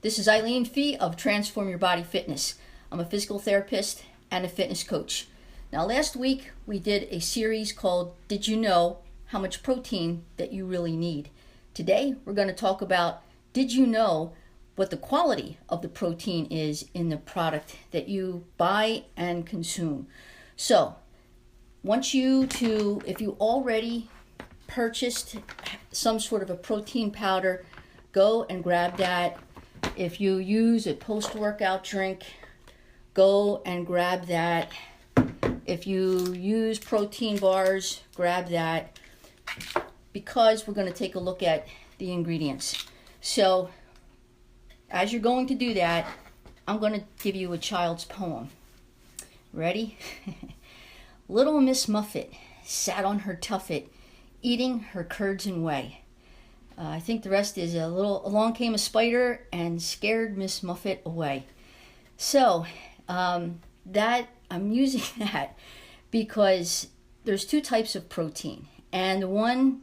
This is Eileen Fee of Transform Your Body Fitness. I'm a physical therapist and a fitness coach. Now, last week we did a series called Did You Know How Much Protein That You Really Need? Today we're going to talk about Did you know what the quality of the protein is in the product that you buy and consume? So, if you already purchased some sort of a protein powder, go and grab that. If you use a post-workout drink, go and grab that. If you use protein bars, grab that, because we're going to take a look at the ingredients. So, as you're going to do that, I'm going to give you a child's poem. Ready? Little Miss Muffet sat on her tuffet, eating her curds and whey. I think the rest is along came a spider and scared Miss Muffet away. So that I'm using that because there's two types of protein, and one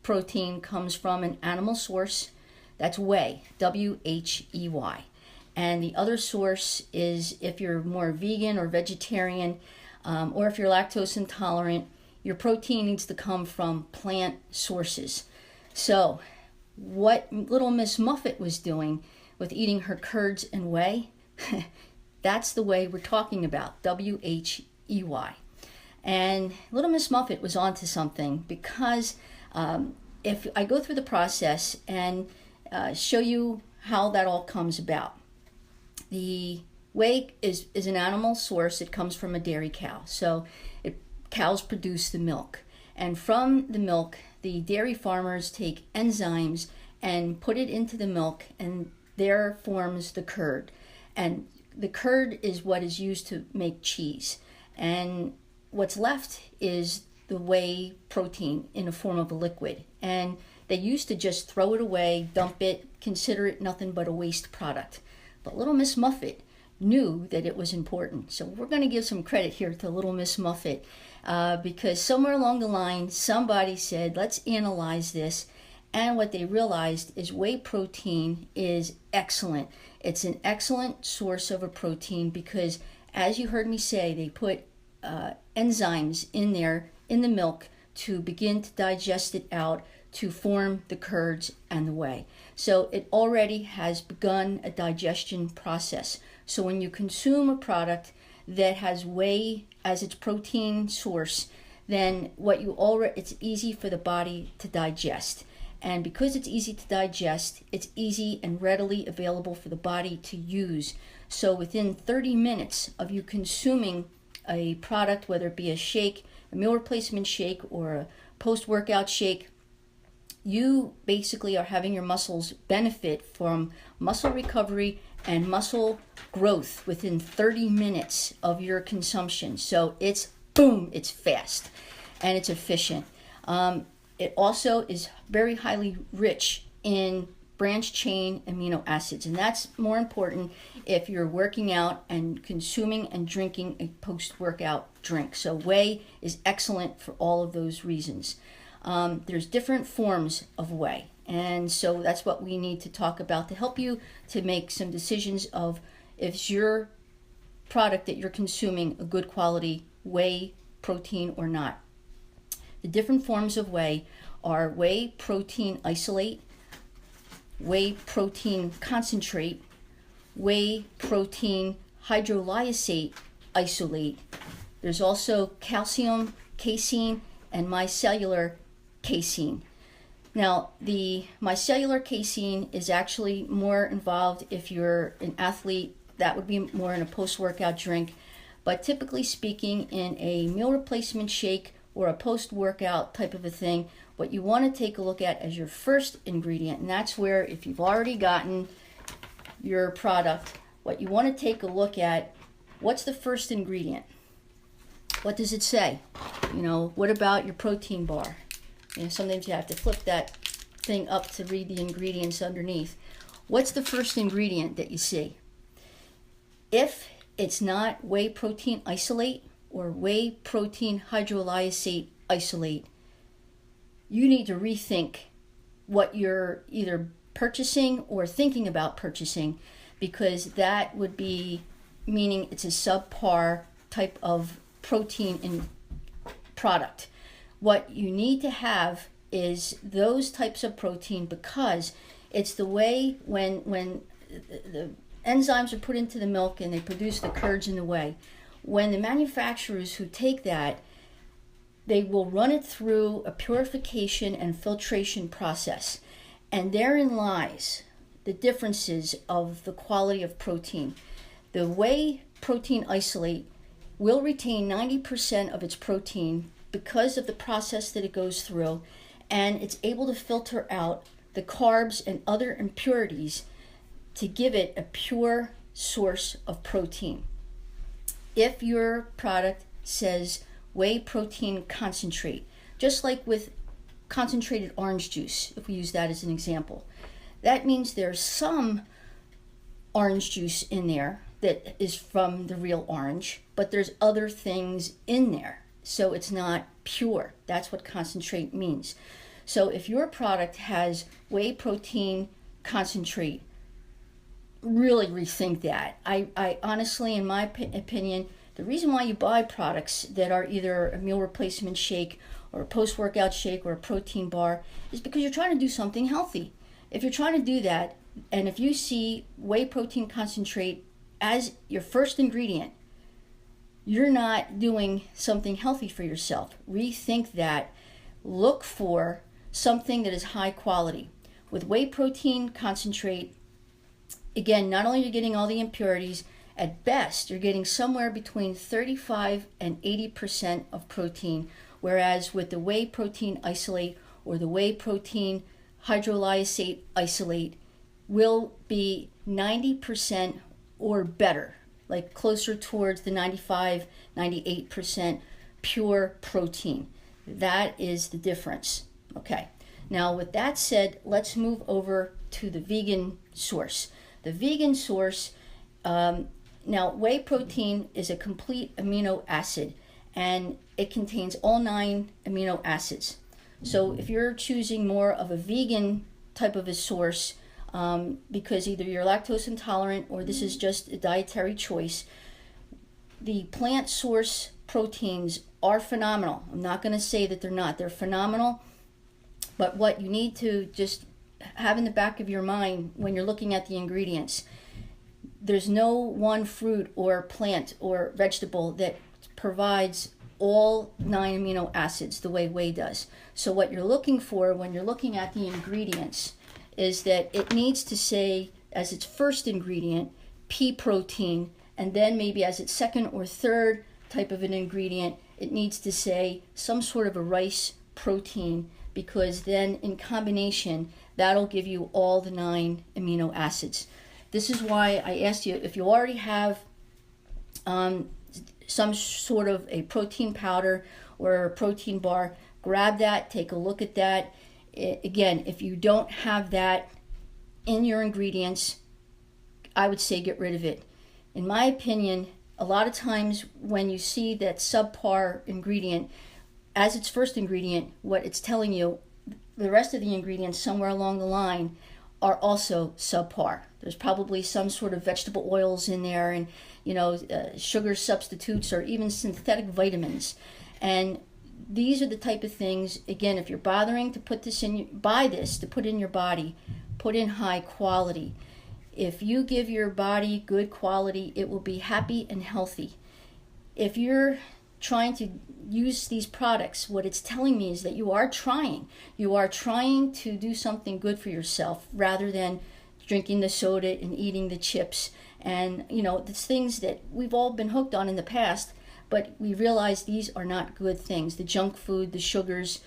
protein comes from an animal source, that's whey, W-H-E-Y, and the other source is, if you're more vegan or vegetarian, or if you're lactose intolerant, your protein needs to come from plant sources. So what little Miss Muffet was doing with eating her curds and whey, that's the whey we're talking about, W-H-E-Y. And little Miss Muffet was onto something, because if I go through the process and show you how that all comes about. The whey is an animal source. It comes from a dairy cow. So cows produce the milk. And from the milk, the dairy farmers take enzymes and put it into the milk, and there forms the curd. And the curd is what is used to make cheese. And what's left is the whey protein in the form of a liquid. And they used to just throw it away, dump it, consider it nothing but a waste product. But little Miss Muffet knew that it was important. So we're going to give some credit here to little Miss Muffet, because somewhere along the line somebody said, let's analyze this. And what they realized is whey protein is excellent. It's an excellent source of a protein because, as you heard me say, they put enzymes in there in the milk to begin to digest it out to form the curds and the whey. So it already has begun a digestion process. So when you consume a product that has whey as its protein source, then it's easy for the body to digest. And because it's easy to digest, it's easy and readily available for the body to use. So within 30 minutes of you consuming a product, whether it be a shake, a meal replacement shake, or a post-workout shake, you basically are having your muscles benefit from muscle recovery and muscle growth within 30 minutes of your consumption. So it's fast and it's efficient. It also is very highly rich in branched chain amino acids, and that's more important if you're working out and consuming and drinking a post-workout drink. So whey is excellent for all of those reasons. There's different forms of whey, and so that's what we need to talk about to help you to make some decisions of if your product that you're consuming a good quality whey protein or not. The different forms of whey are whey protein isolate, whey protein concentrate, whey protein hydrolysate isolate. There's also calcium casein and micellar casein. Now, the micellar casein is actually more involved if you're an athlete. That would be more in a post-workout drink. But typically speaking, in a meal replacement shake or a post-workout type of a thing, what you want to take a look at as your first ingredient, and that's where, if you've already gotten your product, what you want to take a look at, what's the first ingredient? What does it say? What about your protein bar? Sometimes you have to flip that thing up to read the ingredients underneath. What's the first ingredient that you see? If it's not whey protein isolate or whey protein hydrolysate isolate, you need to rethink what you're either purchasing or thinking about purchasing, because that would be meaning it's a subpar type of protein in product. What you need to have is those types of protein, because it's the way when the enzymes are put into the milk and they produce the curds in the whey. When the manufacturers who take that, they will run it through a purification and filtration process. And therein lies the differences of the quality of protein. The whey protein isolate will retain 90% of its protein because of the process that it goes through, and it's able to filter out the carbs and other impurities to give it a pure source of protein. If your product says whey protein concentrate, just like with concentrated orange juice, if we use that as an example, that means there's some orange juice in there that is from the real orange, but there's other things in there, so it's not pure. That's what concentrate means. So if your product has whey protein concentrate, really rethink that. I honestly, in my opinion, the reason why you buy products that are either a meal replacement shake or a post-workout shake or a protein bar is because you're trying to do something healthy. If you're trying to do that, and if you see whey protein concentrate as your first ingredient, you're not doing something healthy for yourself. Rethink that. Look for something that is high quality. With whey protein concentrate, again, not only are you getting all the impurities, at best you're getting somewhere between 35 and 80% of protein, whereas with the whey protein isolate or the whey protein hydrolysate isolate will be 90% or better, like closer towards the 95, 98% pure protein. That is the difference. Okay, now with that said, let's move over to the vegan source. The vegan source, now whey protein is a complete amino acid, and it contains all 9 amino acids. So if you're choosing more of a vegan type of a source, because either you're lactose intolerant or this is just a dietary choice, the plant source proteins are phenomenal. I'm not going to say that they're not. They're phenomenal. But what you need to just have in the back of your mind when you're looking at the ingredients, there's no one fruit or plant or vegetable that provides all 9 amino acids the way whey does. So what you're looking for when you're looking at the ingredients is that it needs to say as its first ingredient pea protein, and then maybe as its second or third type of an ingredient it needs to say some sort of a rice protein, because then in combination that'll give you all the 9 amino acids. This is why I asked you if you already have some sort of a protein powder or a protein bar, grab that, take a look at that. Again, if you don't have that in your ingredients, I would say get rid of it. In my opinion, a lot of times when you see that subpar ingredient as its first ingredient, what it's telling you, the rest of the ingredients somewhere along the line are also subpar. There's probably some sort of vegetable oils in there, and sugar substitutes or even synthetic vitamins. And these are the type of things, again, if you're bothering to put this in, buy this to put in your body, put in high quality. If you give your body good quality, it will be happy and healthy. If you're trying to use these products, what it's telling me is that you are trying to do something good for yourself rather than drinking the soda and eating the chips and the things that we've all been hooked on in the past, but we realize these are not good things, the junk food, the sugars.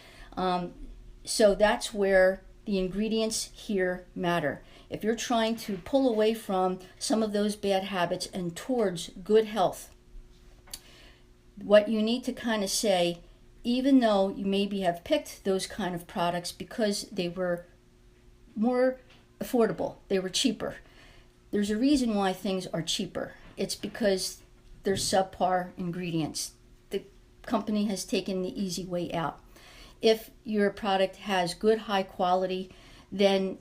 So that's where the ingredients here matter. If you're trying to pull away from some of those bad habits and towards good health, what you need to kind of say, even though you maybe have picked those kind of products because they were more affordable, they were cheaper. There's a reason why things are cheaper. It's because they're subpar ingredients. The company has taken the easy way out. If your product has good high quality, then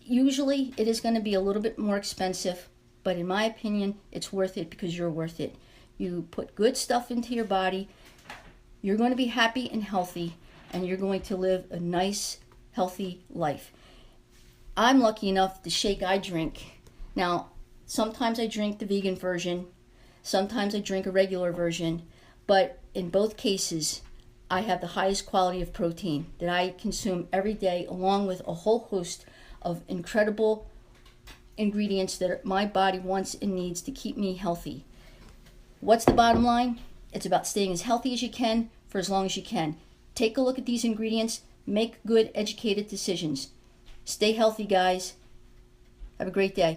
Usually it is going to be a little bit more expensive, but in my opinion, it's worth it because you're worth it. You put good stuff into your body, you're going to be happy and healthy, and you're going to live a nice, healthy life. I'm lucky enough, the shake I drink. Now, sometimes I drink the vegan version, sometimes I drink a regular version, but in both cases, I have the highest quality of protein that I consume every day, along with a whole host of incredible ingredients that my body wants and needs to keep me healthy. What's the bottom line? It's about staying as healthy as you can for as long as you can. Take a look at these ingredients, make good, educated decisions. Stay healthy, guys. Have a great day.